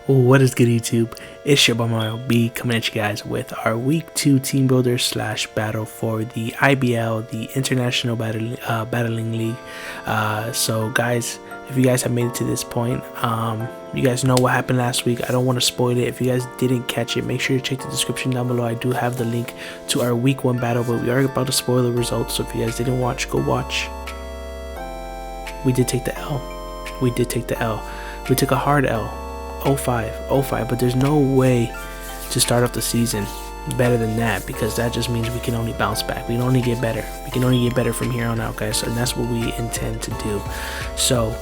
What is good, YouTube? It's your boy Mario B coming at you guys with our week 2 team builder / battle for the IBL, the International Battling League. So guys, if you guys have made it to this point, you guys know what happened last week. I don't want to spoil it. If you guys didn't catch it, make sure you check the description down below. I do have the link to our week 1 battle, but we are about to spoil the results. So if you guys didn't watch, go watch. We did take the L. We took a hard L. 05, but there's no way to start off the season better than that, because that just means we can only bounce back. We can only get better. We can only get better from here on out, guys. And that's what we intend to do. So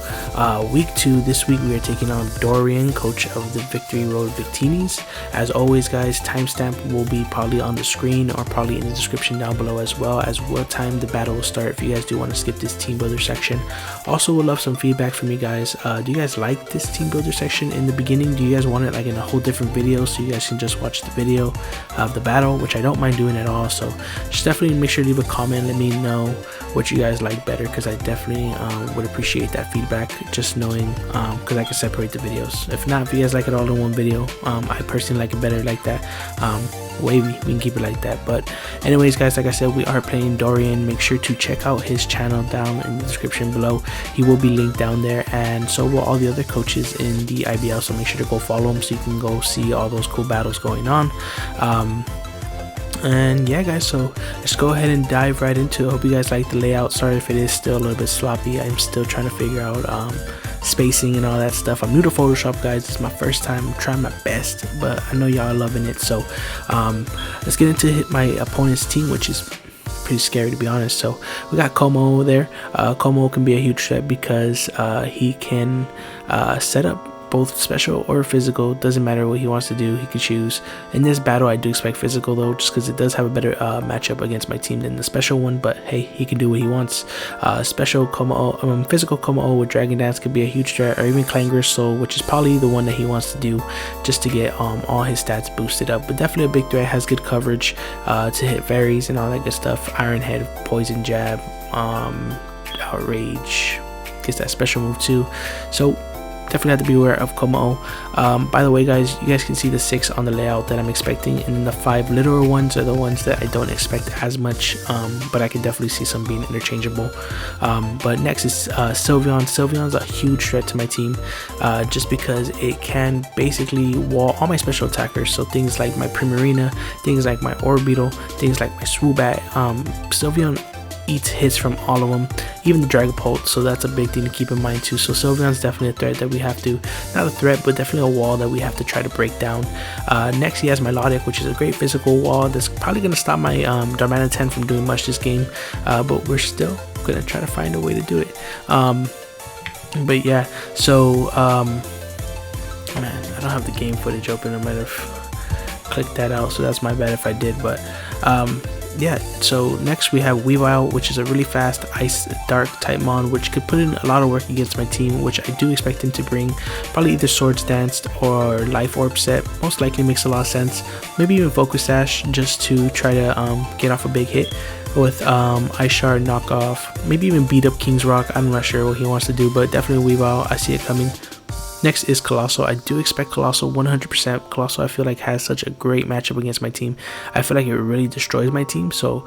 week 2, this week we are taking on Dorian, coach of the Victory Road Victinis. As always, guys, timestamp will be probably on the screen or probably in the description down below, as well as what time the battle will start if you guys do want to skip this team builder section. Also would love some feedback from you guys. Do you guys like this team builder section in the beginning? Do you guys want it like in a whole different video so you guys can just watch the video of the battle, which I don't mind doing at all? So just definitely make sure to leave a comment, let me know what you guys like better, because I definitely would appreciate that feedback, just knowing, because I can separate the videos. If not, if you guys like it all in one video, I personally like it better like that. Wavy, we can keep it like that. But anyways, guys, like I said, we are playing Dorian. Make sure to check out his channel down in the description below. He will be linked down there, and so will all the other coaches in the IBL, so make sure to go follow him so you can go see all those cool battles going on. And yeah, guys, so let's go ahead and dive right into it. Hope you guys like the layout. Sorry if it is still a little bit sloppy. I'm still trying to figure out spacing and all that stuff. I'm new to Photoshop, guys. It's my first time. I'm trying my best, but I know y'all are loving it. So let's get into my opponent's team, which is pretty scary, to be honest. So we got Como over there. Como can be a huge threat because he can set up both special or physical. Doesn't matter what he wants to do, he can choose. In this battle I do expect physical though, just because it does have a better matchup against my team than the special one, but hey, he can do what he wants. Special Como, physical Como with Dragon Dance could be a huge threat, or even Clanger's Soul, which is probably the one that he wants to do just to get all his stats boosted up. But definitely a big threat, has good coverage to hit fairies and all that good stuff. Iron Head, Poison Jab, Outrage, gets that special move too. So definitely have to be aware of Como. By the way, guys, you guys can see the 6 on the layout that I'm expecting, and then the 5 littler ones are the ones that I don't expect as much, but I can definitely see some being interchangeable. But next is Sylveon. Sylveon's a huge threat to my team, just because it can basically wall all my special attackers. So things like my Primarina, things like my Orbeetle, things like my Swoobat. Sylveon eats hits from all of them, even the Dragapult, so that's a big thing to keep in mind too. So Sylveon's definitely a threat that we have to, not a threat, but definitely a wall that we have to try to break down. Next he has my Milotic, which is a great physical wall that's probably going to stop my Darmanitan from doing much this game, but we're still going to try to find a way to do it. But yeah, so man, I don't have the game footage open. I might have clicked that out, so that's my bad if I did. But yeah, so next we have Weavile, which is a really fast ice dark type mon, which could put in a lot of work against my team, which I do expect him to bring. Probably either Swords Danced or Life Orb set. Most likely makes a lot of sense. Maybe even Focus Sash, just to try to get off a big hit with Ice Shard knockoff. Maybe even beat up King's Rock. I'm not sure what he wants to do, but definitely Weavile, I see it coming. Next is Colossal. I do expect Colossal 100%. Colossal, I feel like, has such a great matchup against my team. I feel like it really destroys my team. So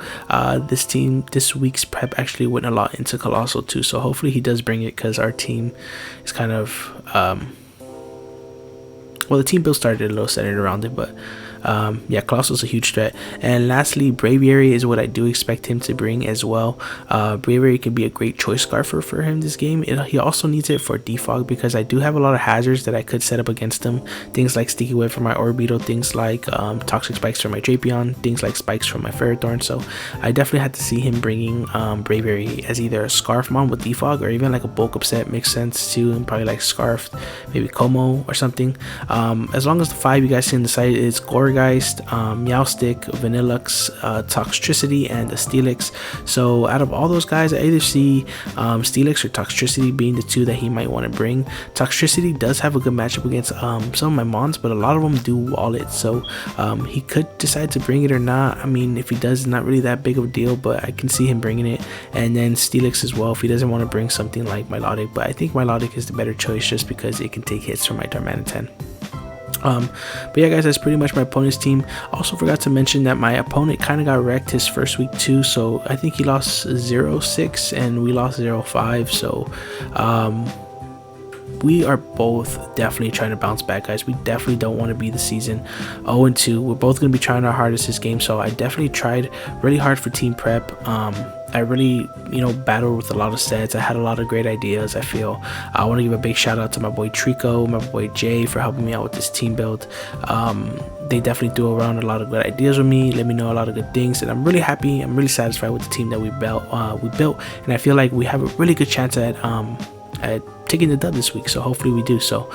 this week's prep actually went a lot into Colossal too. So hopefully he does bring it, because our team is kind of well, the team build started a little centered around it, but yeah, Colossal's a huge threat. And lastly, Braviary is what I do expect him to bring as well. Braviary can be a great choice scarfer for him this game. He also needs it for defog, because I do have a lot of hazards that I could set up against him. Things like Sticky Web for my Orbeetle, things like Toxic Spikes for my Drapion, things like Spikes from my Ferrothorn. So I definitely had to see him bringing Braviary as either a Scarf Mon with defog, or even like a bulk upset makes sense too, and probably like Scarf, maybe Como or something. As long as the 5 you guys see on the site is Gourgeist, Meowstic, Vanillux, Toxtricity, and a Steelix. So out of all those guys, I either see Steelix or Toxtricity being the 2 that he might want to bring. Toxtricity does have a good matchup against some of my Mons, but a lot of them do wall it, so he could decide to bring it or not. I mean, if he does, it's not really that big of a deal, but I can see him bringing it. And then Steelix as well, if he doesn't want to bring something like Milotic, but I think Milotic is the better choice just because it can take hits from my Darmanitan. But yeah, guys, that's pretty much my opponent's team. Also forgot to mention that my opponent kind of got wrecked his first week too, so I think he lost 0-6 and we lost 0-5. So we are both definitely trying to bounce back, guys. We definitely don't want to be the season 0-2. We're both going to be trying our hardest this game, so I definitely tried really hard for team prep. I really, battled with a lot of sets. I had a lot of great ideas. I feel I want to give a big shout out to my boy Trico, my boy Jay, for helping me out with this team build. They definitely threw around a lot of good ideas with me, let me know a lot of good things, and I'm really happy. I'm really satisfied with the team that we built, and I feel like we have a really good chance at taking the dub this week. So hopefully we do. So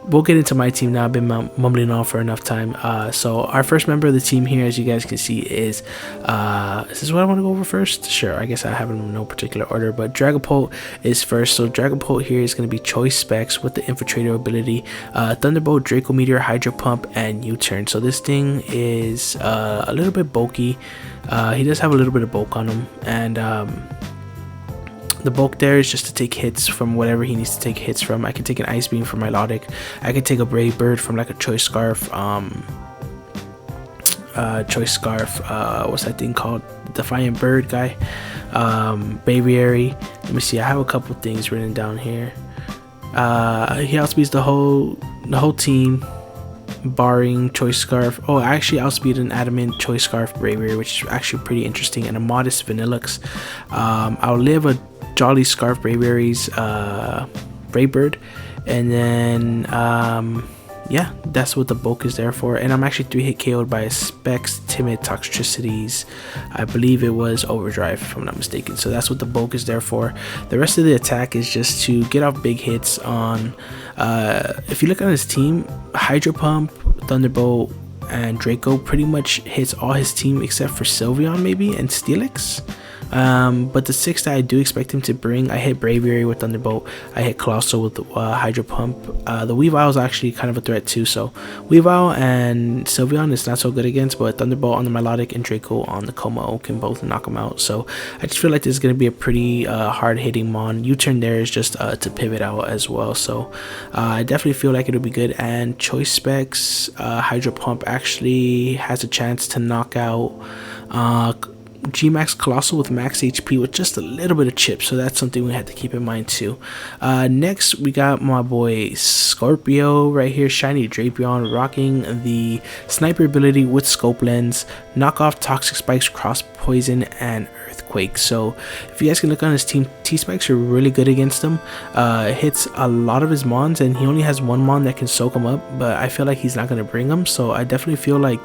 we'll get into my team now. I've been mumbling on for enough time. So our first member of the team here, as you guys can see, is this what I want to go over first? Sure, I guess I have them in no particular order, but Dragapult is first. So Dragapult here is going to be choice specs with the infiltrator ability, Thunderbolt, Draco Meteor, Hydro Pump, and U-turn. So this thing is a little bit bulky. He does have a little bit of bulk on him, and the bulk there is just to take hits from whatever he needs to take hits from. I can take an Ice Beam from Milotic. I can take a Brave Bird from like a Choice Scarf. What's that thing called? Defiant Bird guy. Baviary. Let me see. I have a couple things written down here. He outspeeds the whole team, barring Choice Scarf. Oh, I actually outspeed an Adamant, Choice Scarf, Bravery, which is actually pretty interesting, and a modest Vanillux. I'll live a Jolly Scarf, Bravery's Brave Bird, and then yeah, that's what the bulk is there for. And I'm actually 3-hit KO'd by a Specs, Timid, Toxicities. I believe it was Overdrive, if I'm not mistaken. So that's what the bulk is there for. The rest of the attack is just to get off big hits on, if you look at his team, Hydro Pump, Thunderbolt, and Draco pretty much hits all his team except for Sylveon maybe and Steelix. But the 6 that I do expect him to bring, I hit Braviary with Thunderbolt, I hit Colossal with Hydro Pump. The Weavile is actually kind of a threat too, so Weavile and Sylveon is not so good against, but Thunderbolt on the Milotic and Draco on the Como can both knock him out. So I just feel like this is going to be a pretty hard hitting mon. U-turn there is just to pivot out as well, so I definitely feel like it'll be good. And choice specs, Hydro Pump actually has a chance to knock out G-Max Colossal with max HP with just a little bit of chip, so that's something we had to keep in mind too. Next we got my boy Scorpio right here, Shiny Drapion, rocking the sniper ability with scope lens, knock off Toxic Spikes, Cross Poison, and Earthquake. So if you guys can look on his team, T-Spikes are really good against him. It hits a lot of his mons, and he only has one mon that can soak him up, but I feel like he's not going to bring them, so I definitely feel like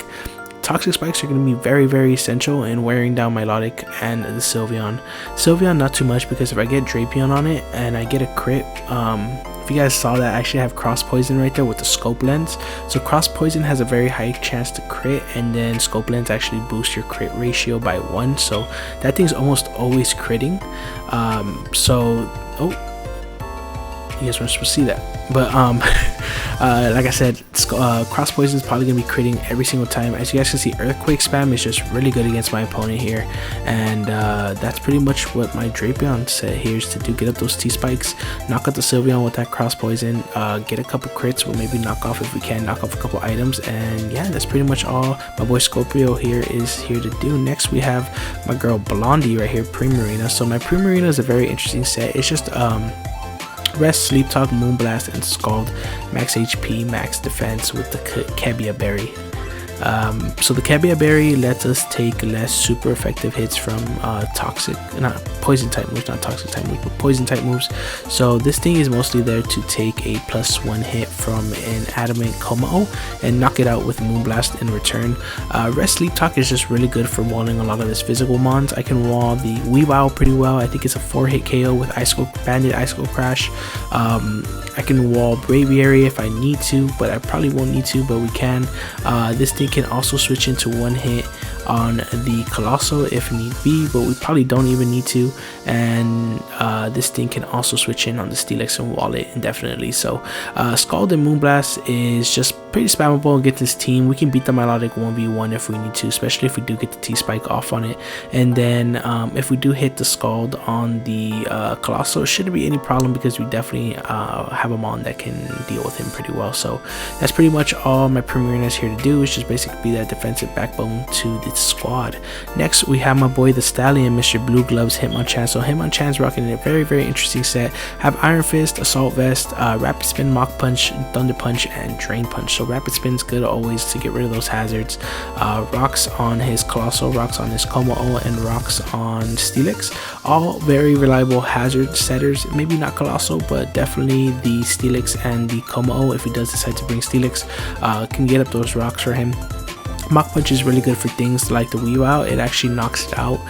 Toxic Spikes are going to be very, very essential in wearing down Milotic and the Sylveon. Sylveon not too much, because if I get Drapion on it and I get a crit, if you guys saw that, I actually have Cross Poison right there with the Scope Lens. So Cross Poison has a very high chance to crit, and then Scope Lens actually boosts your crit ratio by 1. So that thing's almost always critting. You guys weren't supposed to see that, but like I said, Cross Poison is probably gonna be critting every single time. As you guys can see, Earthquake spam is just really good against my opponent here, and that's pretty much what my Drapion set here is to do: get up those T-Spikes, knock out the Sylveon with that Cross Poison, get a couple crits, we'll maybe knock off, if we can, knock off a couple items, and yeah, that's pretty much all my boy Scorpio here is here to do. Next we have my girl Blondie right here, Primarina. So my Primarina is a very interesting set. It's just Rest, Sleep Talk, Moonblast, and Scald, max HP, max defense with the Kebia Berry. So the Kebia Berry lets us take less super effective hits from poison type moves, not toxic type moves, but poison type moves. So this thing is mostly there to take a +1 hit from an Adamant Como and knock it out with Moonblast in return. Rest, Sleep Talk is just really good for walling a lot of his physical mons. I can wall the Weavile pretty well. I think it's a 4-hit KO with Bandit, Icicle Crash. I can wall Braviary if I need to, but I probably won't need to, but we can. This thing can also switch into 1-hit on the Colossal if need be, but we probably don't even need to. And this thing can also switch in on the Steelix and Wallet indefinitely. So Scald and Moonblast is just pretty spammable against this team. We can beat the Milotic 1v1 if we need to, especially if we do get the T-Spike off on it. And then if we do hit the Scald on the Colossal, it shouldn't be any problem because we definitely have a Mon that can deal with him pretty well. So that's pretty much all my Premiering is here to do, is just basically be that defensive backbone to the squad. Next we have my boy the Stallion, Mr. Blue Gloves Hitmonchan. So Hitmonchan's rocking a very interesting set. Have Iron Fist, Assault Vest, Rapid Spin, Mach Punch, Thunder Punch, and Drain Punch. So Rapid Spin's good always to get rid of those hazards. Rocks on his Colossal, rocks on his Como-O, and rocks on Steelix. All very reliable hazard setters. Maybe not Colossal, but definitely the Steelix and the Como-O, if he does decide to bring Steelix, can get up those rocks for him. Mach Punch is really good for things like the Weave Out. It actually knocks it out.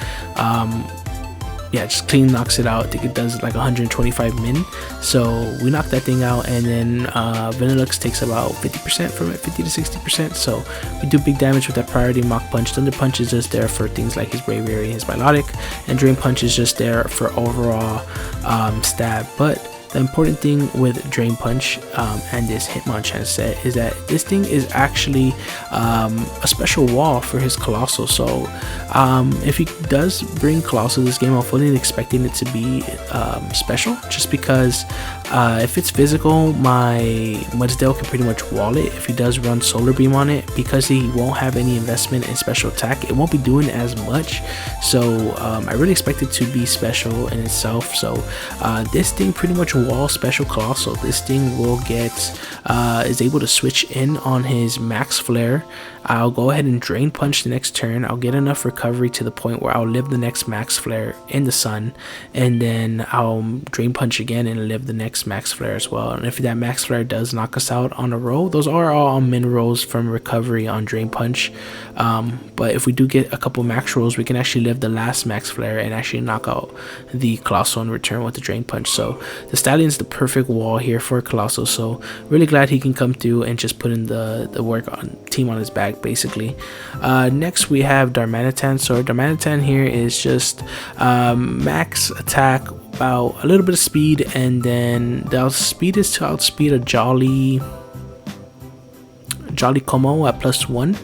Yeah, just clean knocks it out. I think it does like 125 min. So we knock that thing out, and then Vanillux takes about 50% from it, 50 to 60%. So we do big damage with that priority Mach Punch. Thunder Punch is just there for things like his Braviary, his Milotic, and Drain Punch is just there for overall stab. But the important thing with Drain Punch and this Hitmonchan set is that this thing is actually a special wall for his Colossal. So if he does bring Colossal this game, I'm fully expecting it to be special, just because if it's physical, my Mudsdale can pretty much wall it. If he does run Solar Beam on it, because he won't have any investment in special attack, it won't be doing as much. So I really expect it to be special in itself. So this thing pretty much wall special Colossal. This thing will get is able to switch in on his Max Flare. I'll go ahead and Drain Punch the next turn. I'll get enough recovery to the point where I'll live the next Max Flare in the sun, and then I'll Drain Punch again and live the next Max Flare as well. And if that Max Flare does knock us out on a roll, those are all min rolls from recovery on Drain Punch. But if we do get a couple max rolls, we can actually live the last Max Flare and actually knock out the Colossal in return with the Drain Punch. So the Stallion's the perfect wall here for Colossal. So really glad he can come through and just put in the work on team on his back basically. Next we have Darmanitan. So Darmanitan here is just max attack, about a little bit of speed, and then the speed is to outspeed a Jolly Como at +1.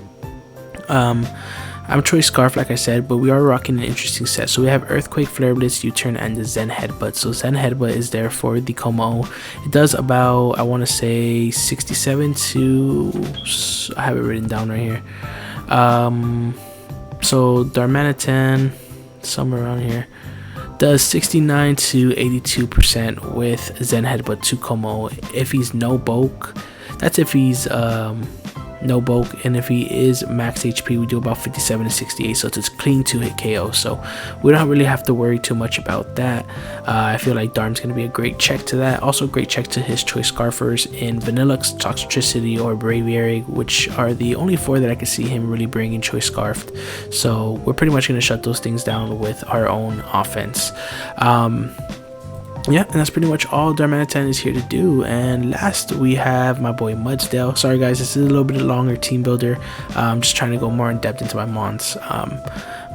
I'm Choice Scarf like I said, but we are rocking an interesting set. So we have Earthquake, Flare Blitz, U-Turn, and the Zen Headbutt. So Zen Headbutt is there for the Como. It does about, I want to say 67 to, I have it written down right here. So Darmanitan, somewhere around here, does 69 to 82% with Zen Headbutt to Como. If he's no bulk, that's if he's no bulk, and if he is max HP, we do about 57 to 68, so it's clean 2-hit KO. So we don't really have to worry too much about that. I feel like Darm's going to be a great check to that. Also great check to his Choice Scarfers in Vanillux, Toxtricity, or Braviary, which are the only 4 that I can see him really bringing Choice Scarfed. So we're pretty much going to shut those things down with our own offense. Yeah, and that's pretty much all Darmanitan is here to do. And last we have my boy Mudsdale. Sorry guys, this is a little bit longer team builder. I'm just trying to go more in depth into my mons.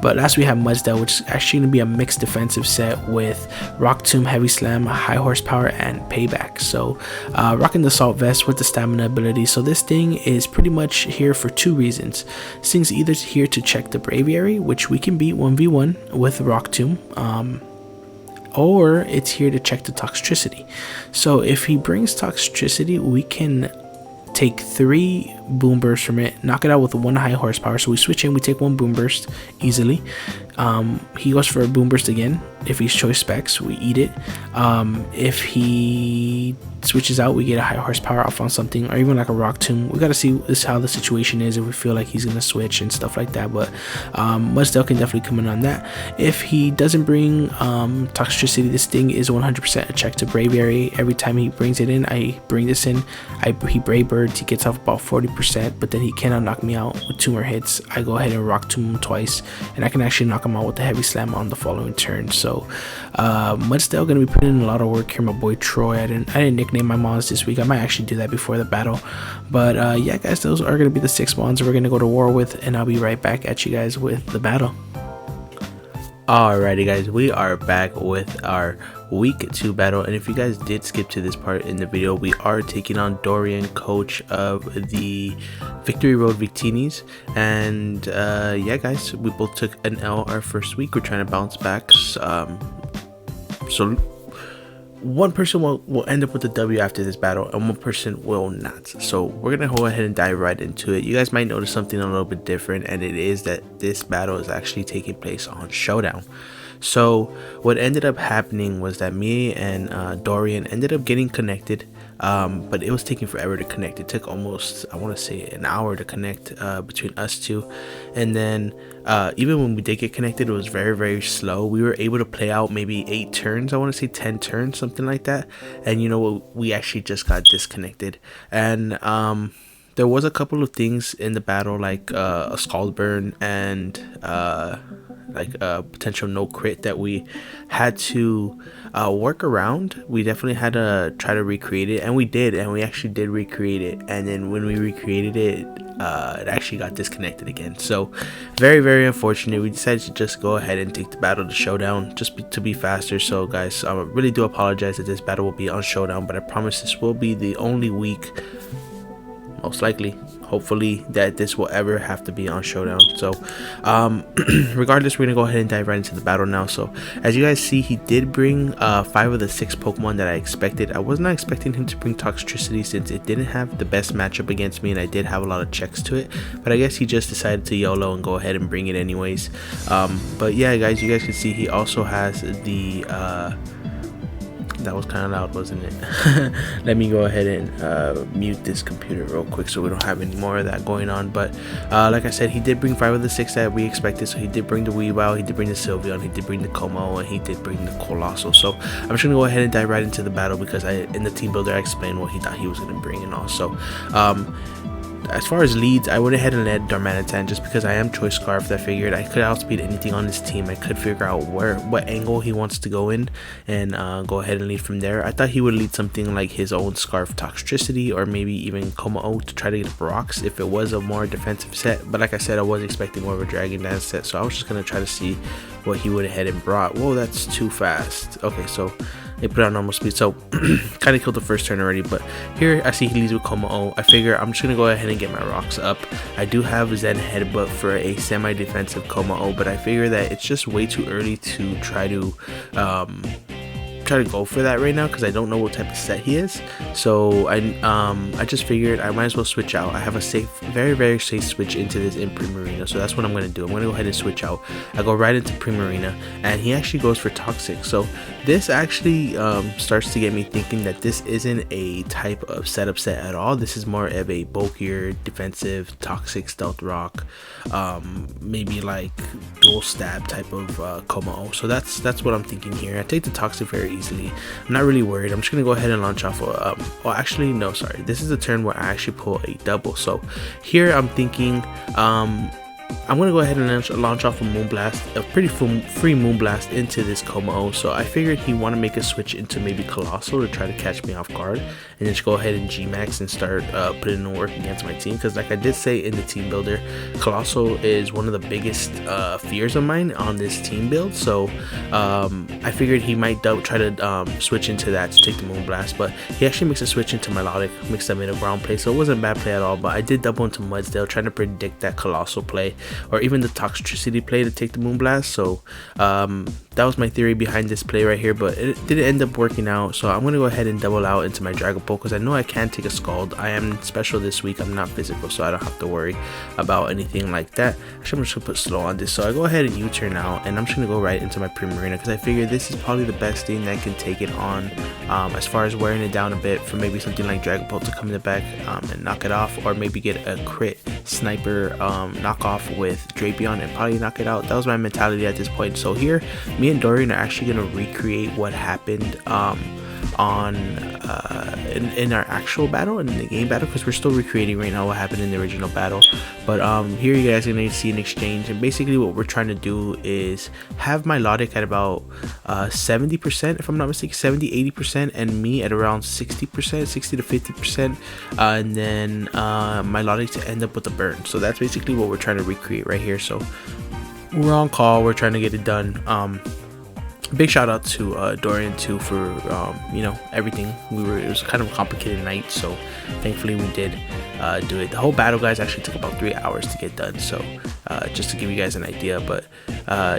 But last we have Mudsdale, which is actually going to be a mixed defensive set with Rock Tomb, Heavy Slam, High Horsepower, and Payback. So rocking the Assault Vest with the Stamina ability. So this thing is pretty much here for 2 reasons. This thing's either here to check the Braviary, which we can beat 1v1 with Rock Tomb, or it's here to check the Toxtricity. So if he brings Toxtricity, we can take 3 Boom Bursts from it, knock it out with 1 High Horsepower. So we switch in, we take 1 Boom Burst easily. He goes for a Boom Burst again. If he's Choice Specs, we eat it. If he switches out, we get a High Horsepower off on something, or even like a Rock Tomb. We gotta see how the situation is, if we feel like he's gonna switch and stuff like that. But Mudsdale can definitely come in on that. If he doesn't bring Toxtricity, this thing is 100% a check to Braviary. Every time he brings it in, I bring this in. He Brave Birds, he gets off about 40% 100%, but then he cannot knock me out with 2 more hits. I go ahead and rock tomb him twice, and I can actually knock him out with the heavy slam on the following turn. So Mudstale gonna be putting in a lot of work here. My boy Troy, I didn't nickname my mons this week. I might actually do that before the battle. But yeah guys, those are gonna be the 6 mons we're gonna go to war with, and I'll be right back at you guys with the battle. Alrighty guys, we are back with our week 2 battle, and if you guys did skip to this part in the video, we are taking on Dorian, coach of the Victory Road Victinis. And yeah guys, we both took an L our first week. We're trying to bounce back. So one person will end up with a W after this battle, and one person will not. So we're gonna go ahead and dive right into it. You guys might notice something a little bit different, and it is that this battle is actually taking place on Showdown. So what ended up happening was that me and Dorian ended up getting connected, but it was taking forever to connect. It took almost, I want to say, an hour to connect between us two. And then even when we did get connected, it was very, very slow. We were able to play out maybe 8 turns, I want to say 10 turns, something like that. And you know, we actually just got disconnected. And there was a couple of things in the battle, like a scald burn and like a potential no crit that we had to work around. We definitely had to try to recreate it, and we did, and we actually did recreate it. And then when we recreated it, it actually got disconnected again. So very, very unfortunate. We decided to just go ahead and take the battle to Showdown just to be faster. So guys, I really do apologize that this battle will be on Showdown, but I promise this will be the only week, most likely, hopefully, that this will ever have to be on Showdown. So regardless, we're gonna go ahead and dive right into the battle now. So as you guys see, he did bring 5 of the 6 Pokemon that I expected. I was not expecting him to bring Toxtricity, since it didn't have the best matchup against me, and I did have a lot of checks to it, but I guess he just decided to YOLO and go ahead and bring it anyways. But yeah guys, you guys can see he also has the that was kind of loud, wasn't it? Let me go ahead and mute this computer real quick so we don't have any more of that going on. But like I said, he did bring 5 of the 6 that we expected. So he did bring the Weavile, he did bring the Sylveon, he did bring the Como, and he did bring the Colossal. So I'm just gonna go ahead and dive right into the battle, because in the team builder I explained what he thought he was gonna bring and all. So as far as leads, I went ahead and led Darmanitan just because I am Choice Scarf. I figured I could outspeed anything on this team. I could figure out what angle he wants to go in, and go ahead and lead from there. I thought he would lead something like his own Scarf Toxtricity, or maybe even Como to try to get up rocks if it was a more defensive set. But like I said, I was expecting more of a Dragon Dance set, so I was just going to try to see what he would ahead and brought. Whoa, that's too fast. Okay, so they put on normal speed, so kind of killed the first turn already. But here I see he leads with Como. I figure I'm just gonna go ahead and get my rocks up. I do have Zen Headbutt for a semi-defensive Como, but I figure that it's just way too early to try to go for that right now, because I don't know what type of set he is. So I just figured I might as well switch out. I have a safe, very, very safe switch into this in Primarina, so that's what I'm going to do. I'm going to go ahead and switch out. I go right into Primarina, and he actually goes for Toxic. So this actually starts to get me thinking that this isn't a type of setup set at all. This is more of a bulkier, defensive, Toxic, Stealth Rock, maybe like dual stab type of Como. So that's what I'm thinking here. I take the Toxic very easily. I'm not really worried. I'm just gonna go ahead and launch off well, actually no, sorry, this is a turn where I actually pull a double. So here I'm thinking I'm gonna go ahead and launch off a Moonblast, a pretty free Moonblast into this Como. So I figured he want to make a switch into maybe Colossal to try to catch me off guard, and then just go ahead and G-Max and start putting in work against my team. Because like I did say in the team builder, Colossal is one of the biggest fears of mine on this team build. So I figured he might try to switch into that to take the Moonblast, but he actually makes a switch into Melodic, makes that middle ground play. So it wasn't a bad play at all, but I did double into Mudsdale, trying to predict that Colossal play, or even the Toxtricity play to take the Moonblast. So that was my theory behind this play right here, but it didn't end up working out. So I'm going to go ahead and double out into my Dragon Ball, because I know I can take a Scald. I am special this week, I'm not physical, so I don't have to worry about anything like that. Actually, I'm just going to put slow on this. So I go ahead and U-turn now, and I'm just going to go right into my Primarina, because I figure this is probably the best thing that can take it on, as far as wearing it down a bit for maybe something like Dragon Ball to come in the back and knock it off, or maybe get a crit sniper knockoff with Drapion and probably knock it out. That was my mentality at this point. So here, me and Dorian are actually going to recreate what happened on in our actual battle, in the game battle, because we're still recreating right now what happened in the original battle. But here you guys are gonna see an exchange, and basically what we're trying to do is have my Logic at about 70%, if I'm not mistaken, 70-80%, and me at around 60%, 60 to 50%, and then my Logic to end up with a burn. So that's basically what we're trying to recreate right here. So we're on call, we're trying to get it done. Big shout out to Dorian too for you know, everything. It was kind of a complicated night, so thankfully we did do it. The whole battle, guys, actually took about 3 hours to get done, so just to give you guys an idea. But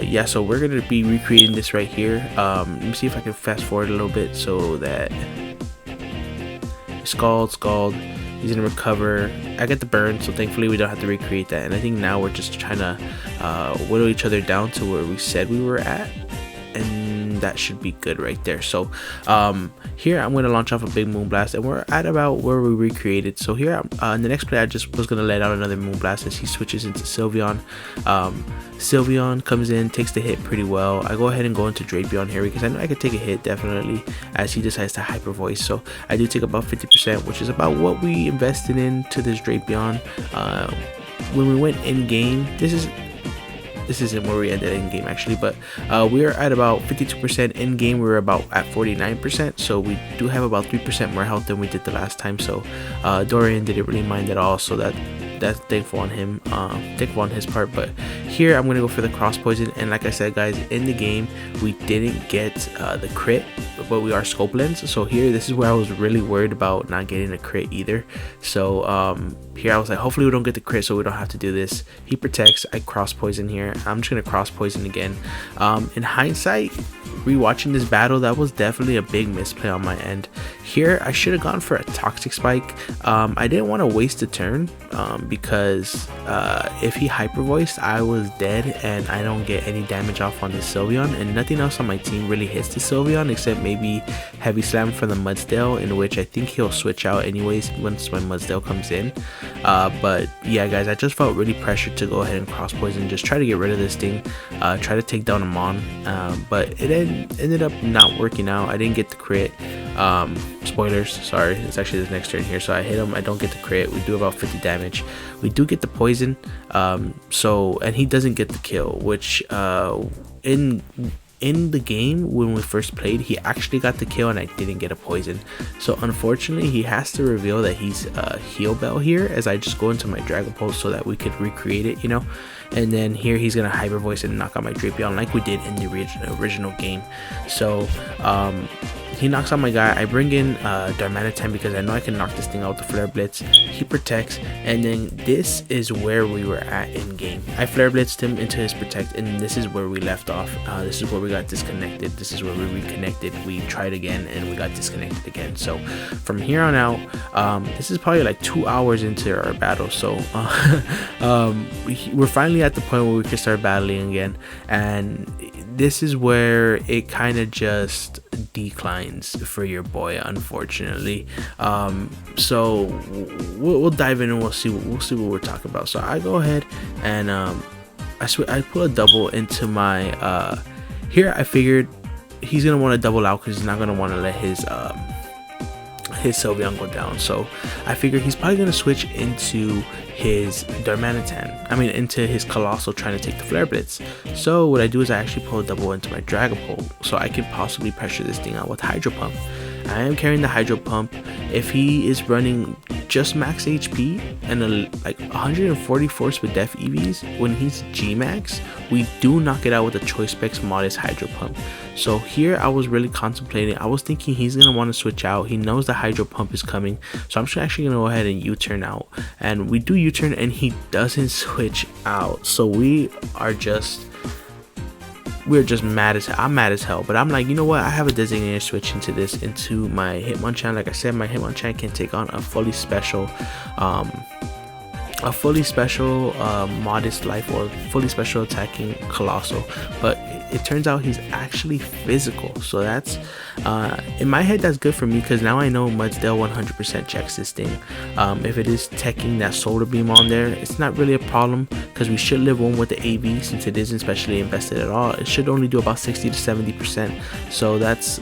yeah, so we're gonna be recreating this right here. Let me see if I can fast forward a little bit so that scald, he's gonna recover. I get the burn, so thankfully we don't have to recreate that. And I think now we're just trying to whittle each other down to where we said we were at, and that should be good right there. So here I'm going to launch off a big Moonblast, and we're at about where we recreated. So here in the next play, I just was going to let out another Moonblast as he switches into Sylveon. Sylveon comes in, takes the hit pretty well. I go ahead and go into Drapion here because I know I could take a hit definitely, as he decides to Hyper Voice. So I do take about 50%, which is about what we invested into this Drapion. When we went in game, this isn't where we ended in game actually, but we are at about 52% in game. We were about at 49%, so we do have about 3% more health than we did the last time. So Dorian didn't really mind at all, so that's thankful on him, thankful on his part. But here I'm gonna go for the cross poison, and like I said, guys, in the game we didn't get the crit, but we are scope lens. So here, this is where I was really worried about not getting a crit either. So here I was like, hopefully we don't get the crit so we don't have to do this. He protects, I cross poison here. I'm just gonna cross poison again. In hindsight, rewatching this battle, that was definitely a big misplay on my end. Here I should have gone for a Toxic Spike. I didn't want to waste a turn because if he Hyper Voiced, I was dead and I don't get any damage off on this Sylveon, and nothing else on my team really hits the Sylveon except maybe Heavy Slam from the Mudsdale, in which I think he'll switch out anyways once when Mudsdale comes in. But yeah, guys, I just felt really pressured to go ahead and cross poison, just try to get rid of this thing, try to take down Amon, but it ended up not working out. I didn't get the crit. Spoilers, sorry, it's actually the next turn here. So I hit him, I don't get the crit. We do about 50 damage. We do get the poison, and he doesn't get the kill, which in the game when we first played, he actually got the kill and I didn't get a poison. So unfortunately he has to reveal that he's Heal Bell here, as I just go into my Dragon Pulse so that we could recreate it, you know. And then here he's gonna Hyper Voice and knock out my Drapion like we did in the original game. So he knocks out my guy. I bring in Darmanitan because I know I can knock this thing out with the Flare Blitz. He protects, and then this is where we were at in game. I Flare Blitzed him into his Protect, and this is where we left off. This is where we got disconnected. This is where we reconnected. We tried again and we got disconnected again. So from here on out, this is probably like 2 hours into our battle. So we're finally at the point where we can start battling again, and this is where it kind of just declines for your boy, unfortunately. So we'll dive in and we'll see what we're talking about. So I go ahead and I pull a double into my here. I figured he's gonna want to double out because he's not gonna want to let his Sylveon go down. So I figure he's probably gonna switch into his Darmanitan, into his Colossal, trying to take the Flare Blitz. So what I do is I actually pull a double into my Dragon Pulse so I can possibly pressure this thing out with Hydro Pump. I am carrying the Hydro Pump. If he is running just max HP and like 140 force with Def EVs, when he's G max, we do knock it out with a Choice Specs Modest Hydro Pump. So here I was really contemplating. I was thinking he's gonna want to switch out. He knows the Hydro Pump is coming, so I'm just actually gonna go ahead and U-turn out, and we do U-turn and he doesn't switch out. So we're just mad as hell. I'm mad as hell, but I'm like, you know what, I have a designated switch into my Hitmonchan. Like I said, my Hitmonchan can take on a fully special modest life or fully special attacking Colossal, but it turns out he's actually physical. So that's in my head, that's good for me, because now I know Mudsdale 100% checks this thing. If it is teching that solar beam on there, it's not really a problem, because we should live one with the AV since it isn't specially invested at all. It should only do about 60 to 70%. So that's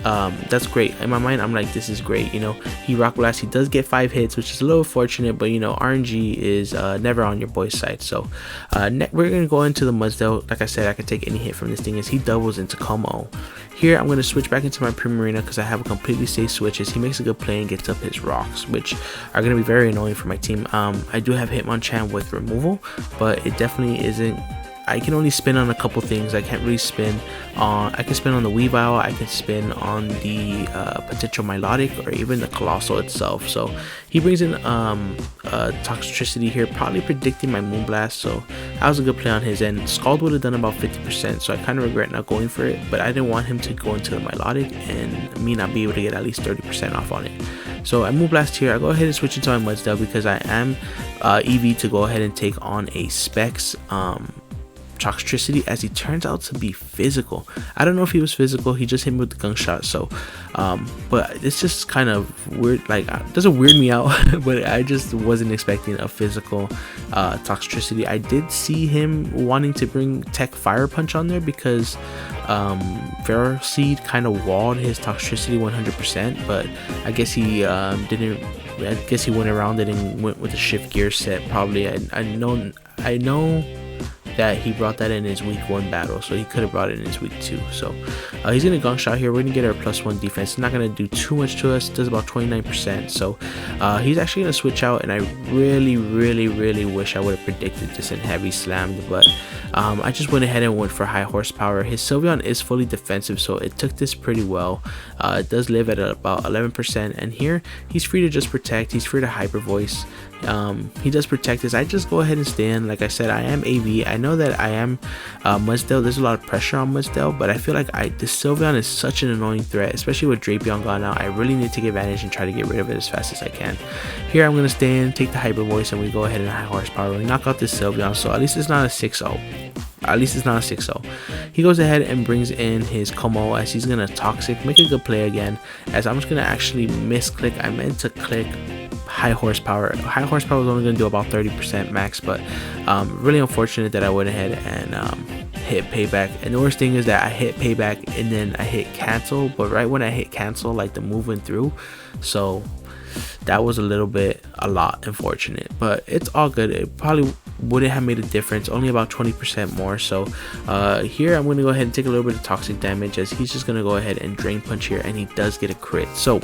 great. In my mind, I'm like, this is great. You know, he rock blast. He does get 5 hits, which is a little fortunate, but you know, RNG is never on your boy's side. So we're gonna go into the Mudsdale. Like I said, I can take any hit from this thing as he doubles into Como. Here I'm going to switch back into my Primarina because I have a completely safe switch as he makes a good play and gets up his rocks, which are going to be very annoying for my team. I do have Hitmonchan with removal, but it definitely isn't. I can only spin on a couple things. I can't really spin on, I can spin on the Weavile, I can spin on the potential Milotic, or even the Colossal itself. So he brings in Toxtricity here, probably predicting my Moonblast, so that was a good play on his end. Scald would have done about 50%, so I kind of regret not going for it, but I didn't want him to go into the Milotic and me not be able to get at least 30% off on it. So I Moonblast here, I go ahead and switch into my Mudsdale because I am EV to go ahead and take on a Specs Toxtricity, as he turns out to be physical. I don't know if he was physical, he just hit me with the gunk shot. So but it's just kind of weird, like it doesn't weird me out but I just wasn't expecting a physical Toxtricity. I did see him wanting to bring Tech Fire Punch on there because Ferroseed kind of walled his Toxtricity 100%, but I guess he didn't. I guess he went around it and went with the shift gear set. Probably I know that he brought that in his week 1 battle, so he could have brought it in his week 2. So he's gonna gunk shot here. We're gonna get our +1 defense. It's not gonna do too much to us. It does about 29%. So he's actually gonna switch out, and I really wish I would have predicted this and heavy slammed, but I just went ahead and went for high horsepower. His Sylveon is fully defensive, so it took this pretty well. It does live at about 11%, and here he's free to just protect. He's free to hyper voice. He does protect this. I just go ahead and stand. Like I said, I am AV. I know that I am Mudsdale. There's a lot of pressure on Mudsdale, but I feel like this Sylveon is such an annoying threat, especially with Drapion gone out. I really need to take advantage and try to get rid of it as fast as I can. Here I'm going to stand, take the hyper voice, and we go ahead and high horsepower. We knock out this Sylveon, so at least it's not a 6-0. At least it's not a 6-0. He goes ahead and brings in his Como as he's going to Toxic, make a good play again, as I'm just going to actually misclick. I meant to click high horsepower. High horsepower was only going to do about 30% max, but really unfortunate that I went ahead and hit payback. And the worst thing is that I hit payback and then I hit cancel, but right when I hit cancel, like the move went through, so that was a lot unfortunate, but it's all good. It probably wouldn't have made a difference, only about 20% more. So here I'm going to go ahead and take a little bit of toxic damage as he's just going to go ahead and drain punch here, and he does get a crit. So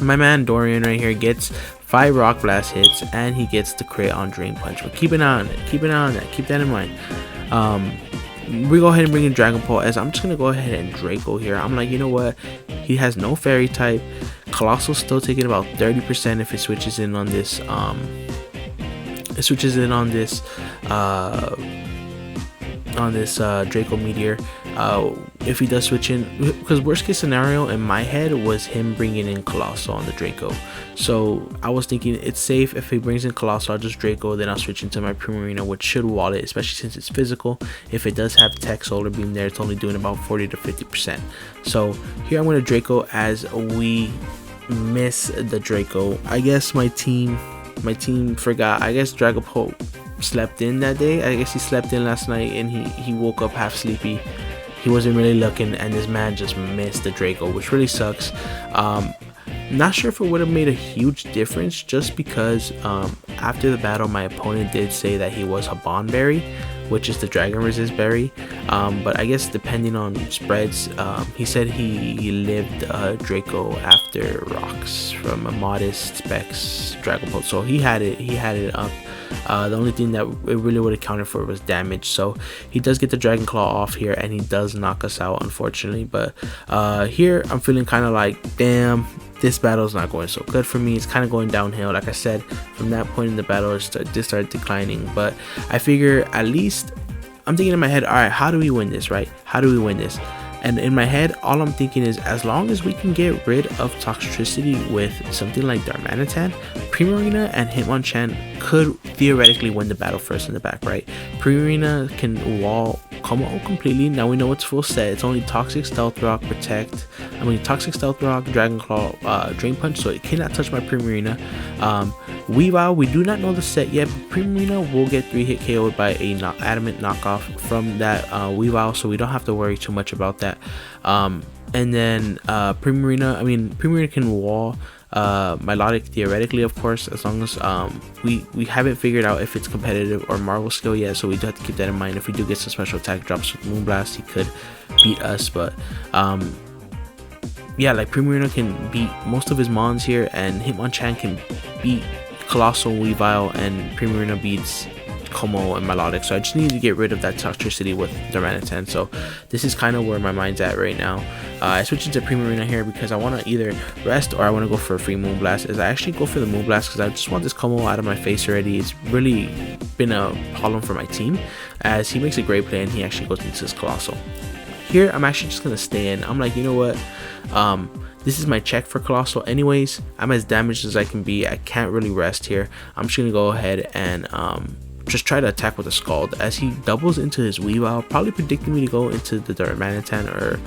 my man Dorian right here gets 5 rock blast hits and he gets the crit on drain punch. But keep an eye on it, keep that in mind. We go ahead and bring in Dragon Pole, as I'm just gonna go ahead and Draco here. I'm like, you know what, he has no fairy type. Colossal still taking about 30% if it switches in on this Draco Meteor. If he does switch in, because worst case scenario in my head was him bringing in Colossal on the Draco, so I was thinking it's safe if he brings in Colossal, I'll just Draco, then I'll switch into my Primarina, which should wall it, especially since it's physical. If it does have Tech Solar Beam there, it's only doing about 40 to 50%. So here I'm going to Draco as we miss the Draco. I guess my team forgot. I guess Dragapult slept in that day. I guess he slept in last night and he woke up half sleepy. He wasn't really looking, and this man just missed the Draco, which really sucks. Not sure if it would have made a huge difference, just because after the battle my opponent did say that he was Habanberry, which is the Dragon Resist berry, but I guess depending on spreads, he said he lived Draco after rocks from a modest Specs Dragapult, so he had it up. The only thing that it really would have counted for was damage, so he does get the Dragon Claw off here and he does knock us out, unfortunately. But here I'm feeling kind of like, damn, this battle is not going so good for me. It's kind of going downhill. Like I said, from that point in the battle it did start declining, but I figure at least I'm thinking in my head, all right, how do we win this, right? How do we win this? And in my head, all I'm thinking is, as long as we can get rid of toxicity with something like Darmanitan, Primarina and Hitmonchan could theoretically win the battle first in the back, right? Primarina can wall Como completely. Now we know it's full set. It's only Toxic, Stealth Rock, Toxic, Stealth Rock, Dragon Claw, Drain Punch, so it cannot touch my Primarina. Weavile, we do not know the set yet, but Primarina will get 3-hit KO'd by a Adamant knockoff from that Weavile, so we don't have to worry too much about that. And then Primarina can wall Milotic theoretically, of course, as long as we haven't figured out if it's competitive or Marvel skill yet, so we do have to keep that in mind. If we do get some special attack drops with Moonblast, he could beat us, but yeah, like Primarina can beat most of his mons here, and Hitmonchan can beat Colossal, Weavile, and Primarina beats Como and Milotic, so I just need to get rid of that toxicity with Darmanitan. So this is kind of where my mind's at right now. I switched into Primarina here because I want to either rest or I want to go for a free Moonblast. As I actually go for the Moonblast because I just want this Como out of my face already. It's really been a problem for my team, as he makes a great play and he actually goes into his Colossal. Here I'm actually just gonna stay in. I'm like, you know what, this is my check for Colossal anyways. I'm as damaged as I can be. I can't really rest here. I'm just gonna go ahead and just try to attack with a Scald as he doubles into his Weavile, probably predicting me to go into the Darmanitan, or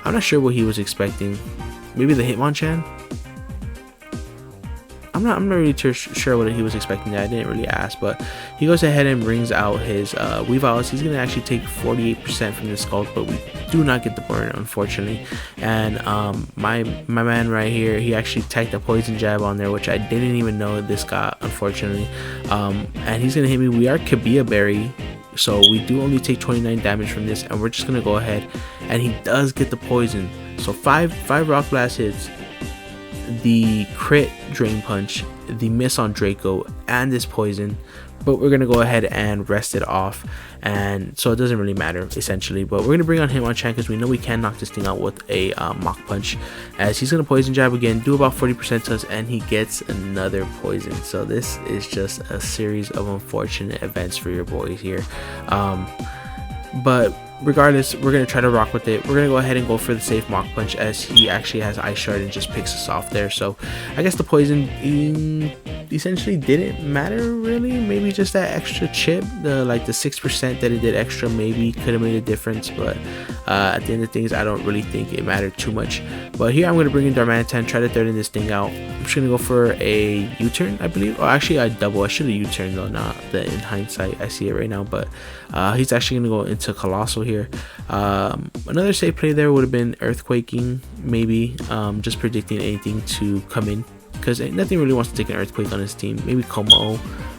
I'm not sure what he was expecting. Maybe the Hitmonchan? I'm not really sure what he was expecting there. I didn't really ask, but he goes ahead and brings out his Weavile. He's going to actually take 48% from the Scald, but we do not get the burn, unfortunately. And my man right here, he actually tagged a Poison Jab on there, which I didn't even know this got, unfortunately. And he's going to hit me. We are Kabia Berry, so we do only take 29 damage from this, and we're just going to go ahead, and he does get the poison. So five Rock Blast hits, the crit Drain Punch, the miss on Draco, and this poison, but we're gonna go ahead and rest it off, and so it doesn't really matter essentially. But we're gonna bring on Hitmonchan because we know we can knock this thing out with a Mach Punch, as he's gonna Poison Jab again, do about 40% to us, and he gets another poison. So this is just a series of unfortunate events for your boys here. But regardless, we're going to try to rock with it. We're going to go ahead and go for the safe Mach Punch, as he actually has Ice Shard and just picks us off there. So I guess the poison essentially didn't matter really. Maybe just that extra chip, the 6% that it did extra, maybe could have made a difference. But at the end of things, I don't really think it mattered too much. But here I'm going to bring in Darmanitan, try to third in this thing out. I'm just going to go for a U-turn, I believe. Or actually, I double. I should have U-turned though, not that in hindsight. I see it right now. But he's actually going to go into Colossal here. Another safe play there would have been Earthquaking, maybe, just predicting anything to come in, because nothing really wants to take an Earthquake on his team. Maybe Como,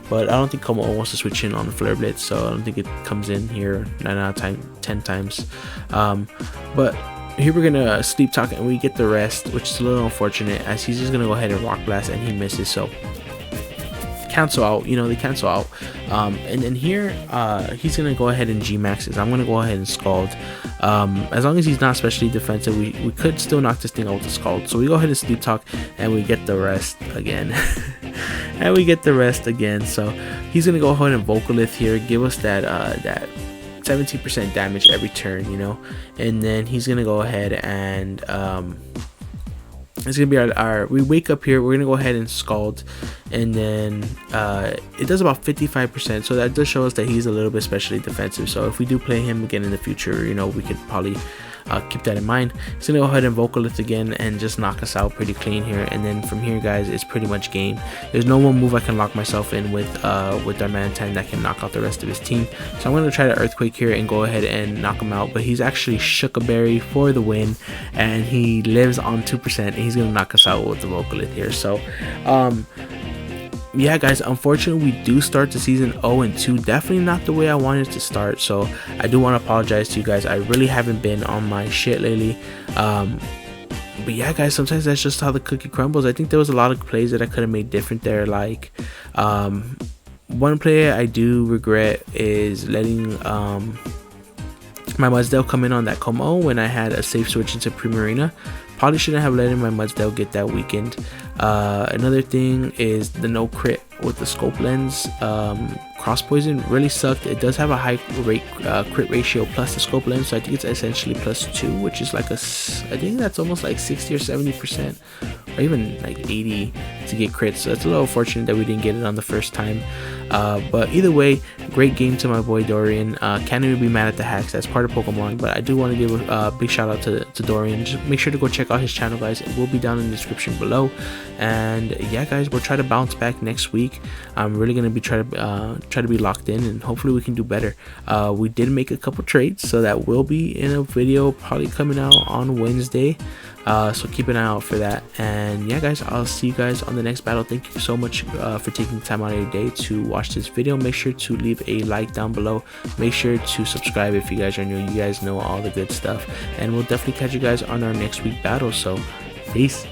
but I don't think Como wants to switch in on the Flare Blitz, so I don't think it comes in here 9 out of 10 times. But here we're gonna Sleep Talk and we get the rest, which is a little unfortunate, as he's just gonna go ahead and Rock Blast and he misses. So cancel out, they cancel out. And then here he's gonna go ahead and G-Maxes. I'm gonna go ahead and Scald. As long as he's not especially defensive, we could still knock this thing out with the Scald. So we go ahead and Sleep Talk and we get the rest again. And we get the rest again. So he's gonna go ahead and Vocalith here, give us that 17% damage every turn, and then he's gonna go ahead and it's gonna be our we wake up here, we're gonna go ahead and Scald, and then it does about 55%, so that does show us that he's a little bit specially defensive. So if we do play him again in the future, we could probably keep that in mind. He's gonna go ahead and Vocalith again and just knock us out pretty clean here, and then from here, guys, it's pretty much game. There's no one move I can lock myself in with Darmanitan that can knock out the rest of his team. So I'm gonna try to Earthquake here and go ahead and knock him out, but he's actually Shook a Berry for the win, and he lives on 2%, and he's gonna knock us out with the Vocalith here. So yeah, guys, unfortunately we do start the season 0-2. Definitely not the way I wanted to start, so I do want to apologize to you guys. I really haven't been on my shit lately. But yeah, guys, sometimes that's just how the cookie crumbles. I think there was a lot of plays that I could have made different there. Like one play I do regret is letting my Mudsdale come in on that Como when I had a safe switch into Primarina. Probably shouldn't have let in my Mudsdale get that weakened. Another thing is the no crit with the scope lens cross poison really sucked. It does have a high rate crit ratio plus the scope lens, so I think it's essentially +2, which is like I think that's almost like 60 or 70%, or even like 80 to get crits. So it's a little unfortunate that we didn't get it on the first time. But either way, great game to my boy Dorian. Can't even be mad at the hacks. That's part of Pokemon. But I do want to give a big shout out to Dorian. Just make sure to go check out his channel, guys. It will be down in the description below. And yeah, guys, we'll try to bounce back next week. I'm really gonna be try to be locked in, and hopefully we can do better. We did make a couple trades, so that will be in a video probably coming out on Wednesday. So keep an eye out for that. And yeah, guys, I'll see you guys on the next battle. Thank you so much for taking the time out of your day to watch this video. Make sure to leave a like down below. Make sure to subscribe if you guys are new. You guys know all the good stuff, and we'll definitely catch you guys on our next week battle. So peace.